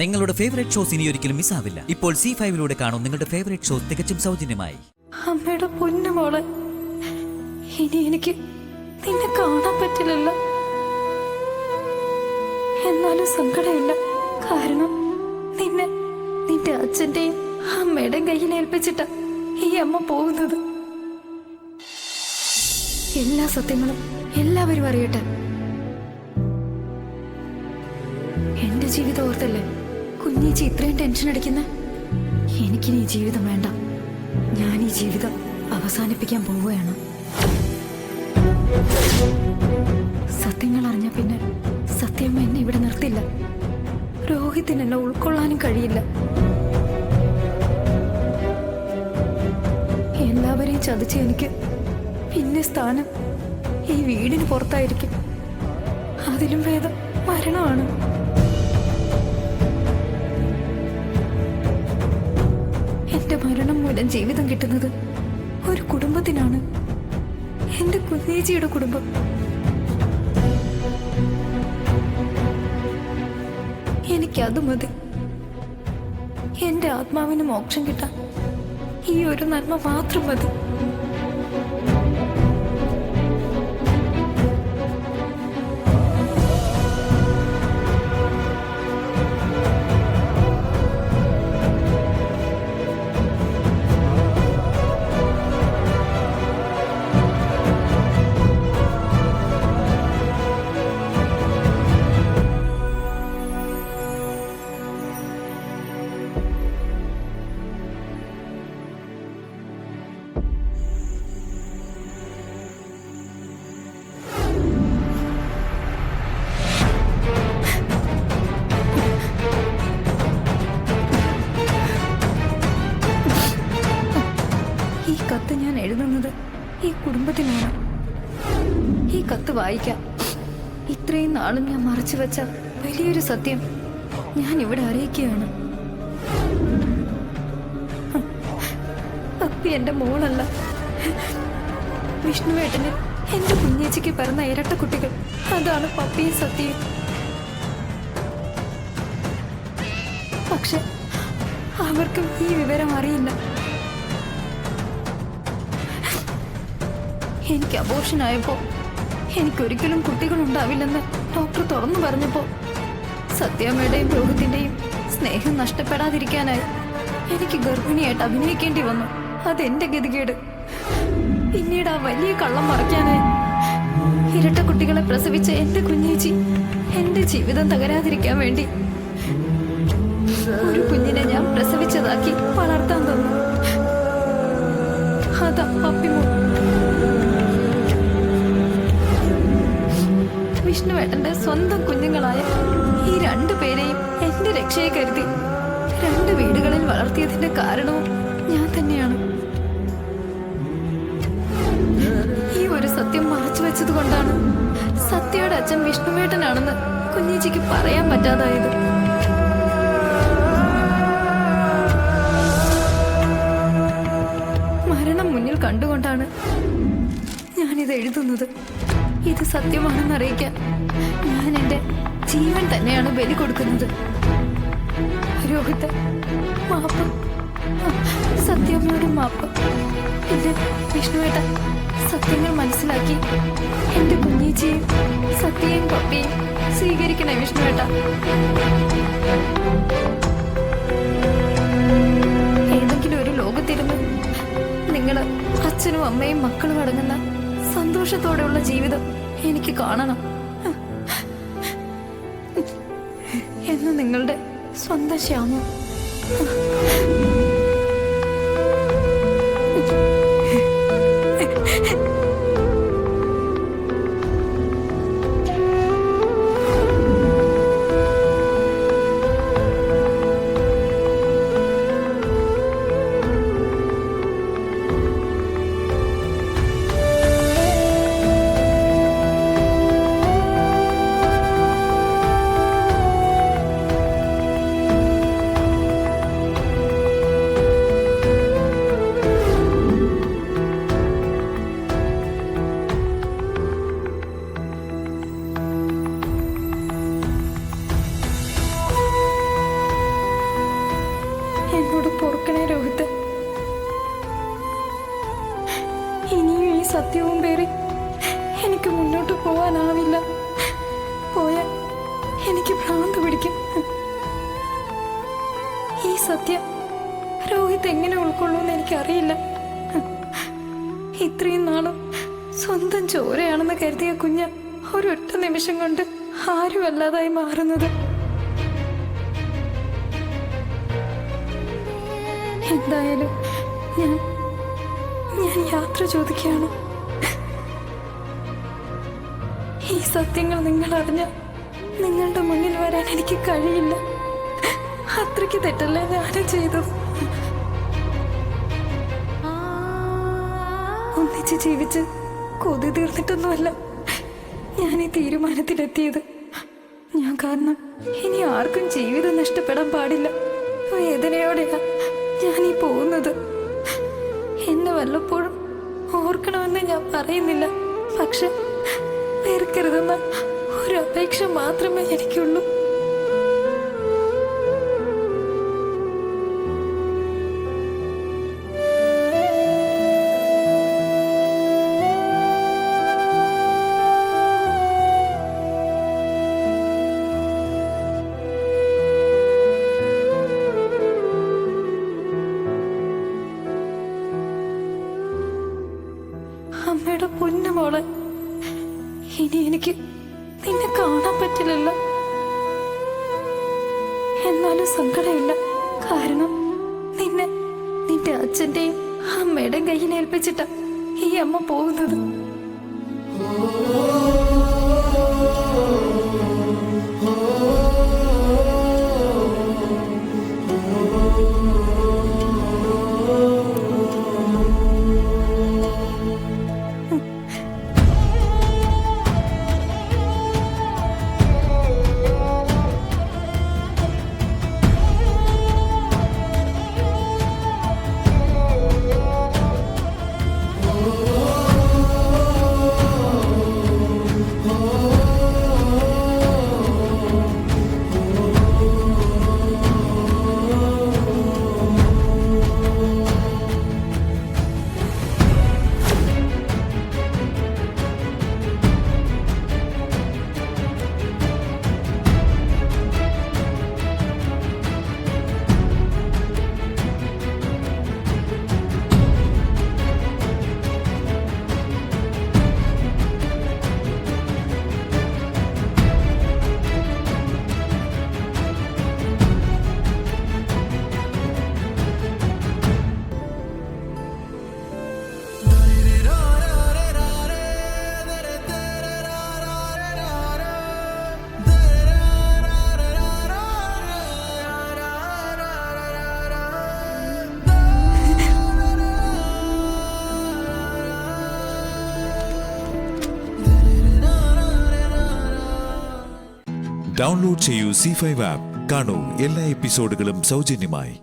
നിങ്ങളുടെ favourite shows ഇനി ഒരിക്കലും മിസ്സാവില്ല. ഇപ്പോൾ C5 കാണും നിങ്ങളുടെ ഫേവറേറ്റ് ഷോസ് തികച്ചും സൗജന്യമായി. അമ്മയുടെ പൊന്നുമോളെ, ഇനി എനിക്ക് നിന്നെ കാണാൻ പറ്റില്ലല്ലോ. എന്നാലും സങ്കടമില്ല. കാരണം നിന്നെ നിന്റെ അച്ഛന്റെയും അമ്മയുടെയും കയ്യിൽ ഏൽപ്പിച്ചിട്ട ഈ അമ്മ പോകുന്നത്. എല്ലാ സത്യങ്ങളും എല്ലാവരും അറിയട്ടെ. എന്റെ ജീവിതം ഓർത്തല്ലേ കുഞ്ഞേച്ചി ഇത്രയും ടെൻഷൻ അടിക്കുന്ന? എനിക്കിനി ഈ ജീവിതം വേണ്ട. ഞാൻ ഈ ജീവിതം അവസാനിപ്പിക്കാൻ പോവുകയാണ്. സത്യങ്ങൾ അറിഞ്ഞ പിന്നെ സത്യം എന്നെ ഇവിടെ നിർത്തില്ല. രോഹിത്തിന് എന്നെ ഉൾക്കൊള്ളാനും കഴിയില്ല. എല്ലാവരെയും ചതിച്ച് എനിക്ക് പിന്നെ സ്ഥാനം ഈ വീടിന് പുറത്തായിരിക്കും. അതിലും ഭേദം മരണമാണ്. എന്റെ മരണം മൂലം ജീവിതം കിട്ടുന്നത് ഒരു കുടുംബത്തിനാണ്. എന്റെ കുഞ്ഞേച്ചിയുടെ കുടുംബം. എനിക്കത് മതി. എന്റെ ആത്മാവിന് മോക്ഷം കിട്ടാൻ ഈ ഒരു നന്മ മാത്രം മതി. ഈ കത്ത് ഞാൻ എഴുതുന്നത് ഈ കുടുംബത്തിനാണ്. ഈ കത്ത് വായിക്കാം. ഇത്രയും നാളും ഞാൻ മറച്ചു വെച്ച വലിയൊരു സത്യം ഞാൻ ഇവിടെ അറിയിക്കുകയാണ്. പപ്പി എന്റെ മോളല്ല. വിഷ്ണുവേട്ടന് എന്റെ കുഞ്ഞേച്ചിക്ക് പിറന്ന ഇരട്ട കുട്ടികൾ. അതാണ് പപ്പിയും സത്യയും. പക്ഷെ അവർക്കും ഈ വിവരം അറിയില്ല. എനിക്ക് അബോർഷനായപ്പോ എനിക്കൊരിക്കലും കുട്ടികളുണ്ടാവില്ലെന്ന് ഡോക്ടർ തുറന്നു പറഞ്ഞപ്പോ സത്യാമ്മയുടെയും രോഹിത്തിന്റെയും സ്നേഹം നഷ്ടപ്പെടാതിരിക്കാനായി എനിക്ക് ഗർഭിണിയായിട്ട് അഭിനയിക്കേണ്ടി വന്നു. അതെന്റെ ഗതികേട്. പിന്നീട് ആ വലിയ കള്ളം മറയ്ക്കാനായി ഇരട്ട കുട്ടികളെ പ്രസവിച്ച എന്റെ കുഞ്ഞേച്ചി എന്റെ ജീവിതം തകരാതിരിക്കാൻ വേണ്ടി ഒരു കുഞ്ഞിനെ ഞാൻ പ്രസവിച്ചതാക്കി വളർത്താൻ തന്നു. അതാ പപ്പിമോ. വിഷ്ണുവേട്ടന്റെ സ്വന്തം കുഞ്ഞുങ്ങളായ ഈ രണ്ടുപേരെയും എന്റെ രക്ഷയെ കരുതി രണ്ട് വീടുകളിൽ വളർത്തിയതിന്റെ കാരണവും ഞാൻ തന്നെയാണ്. ഈ ഒരു സത്യം മറച്ചു വെച്ചത് കൊണ്ടാണ് സത്യയുടെ അച്ഛൻ വിഷ്ണുവേട്ടനാണെന്ന് കുഞ്ഞേച്ചിക്ക് പറയാൻ പറ്റാതായത്. മരണം മുന്നിൽ കണ്ടുകൊണ്ടാണ് ഞാനിത് എഴുതുന്നത്. ഇത് സത്യമാണെന്ന് അറിയിക്കാൻ ഞാൻ എന്റെ ജീവൻ തന്നെയാണ് ബലി കൊടുക്കുന്നത്. രോഹിത്, മാപ്പ്. സത്യമ്മയോട് മാപ്പ്. പിന്നെ വിഷ്ണുവേട്ട, സത്യങ്ങൾ മനസ്സിലാക്കി എന്റെ കുഞ്ഞേച്ചിയും സത്യയും പപ്പയും സ്വീകരിക്കണേ വിഷ്ണുവേട്ട. ഏതെങ്കിലും ഒരു ലോകത്തിരുന്ന് നിങ്ങള് അച്ഛനും അമ്മയും മക്കളും അടങ്ങുന്ന സന്തോഷത്തോടെയുള്ള ജീവിതം എനിക്ക് കാണണം എന്ന് നിങ്ങളുടെ സ്വന്തം ശ്യാമ. സത്യവും പേറി എനിക്ക് മുന്നോട്ട് പോവാനാവില്ല. പോയാൽ എനിക്ക് ഭ്രാന്ത് പിടിക്കും. ഈ സത്യം രോഹിത് എങ്ങനെ ഉൾക്കൊള്ളുമെന്ന് എനിക്കറിയില്ല. ഇത്രയും നാളും സ്വന്തം ചോരയാണെന്ന് കരുതിയ കുഞ്ഞ് ഒരൊറ്റ നിമിഷം കൊണ്ട് ആരും അല്ലാതായി മാറുന്നത്. എന്തായാലും ഞാൻ യാത്ര ചോദിക്കുകയാണ്. ഈ സത്യങ്ങൾ നിങ്ങൾ അറിഞ്ഞ നിങ്ങളുടെ മുന്നിൽ വരാൻ എനിക്ക് കഴിയില്ല. അത്രയ്ക്ക് തെറ്റല്ലേ ഞാനും ചെയ്തത്. ഒന്നിച്ച് ജീവിച്ച് കൊതി തീർന്നിട്ടൊന്നുമല്ല ഞാൻ ഈ തീരുമാനത്തിലെത്തിയത്. ഞാൻ കാരണം ഇനി ആർക്കും ജീവിതം നഷ്ടപ്പെടാൻ പാടില്ല. വേദനയോടെയാ ഞാനീ പോകുന്നത്. എന്നെ വല്ലപ്പോഴും ഓർക്കണമെന്ന് ഞാൻ പറയുന്നില്ല. പക്ഷെ വെറുക്കരുതെന്ന ഒരു അപേക്ഷ മാത്രമേ എനിക്കുള്ളൂ. അമ്മയുടെ പൊന്നുമോളെ, ഇനി എനിക്ക് നിന്നെ കാണാൻ പറ്റില്ലല്ലോ. എന്നാലും സങ്കടമില്ല. കാരണം നിന്റെ അച്ഛന്റെയും അമ്മയുടെയും കയ്യിൽ ഏൽപ്പിച്ചിട്ടാ ഈ അമ്മ പോകുന്നത്. ഡൗൺലോഡ് ചെയ്യൂ C5 ആപ്പ്. കാണൂ എല്ലാ എപ്പിസോഡുകളും സൗജന്യമായി.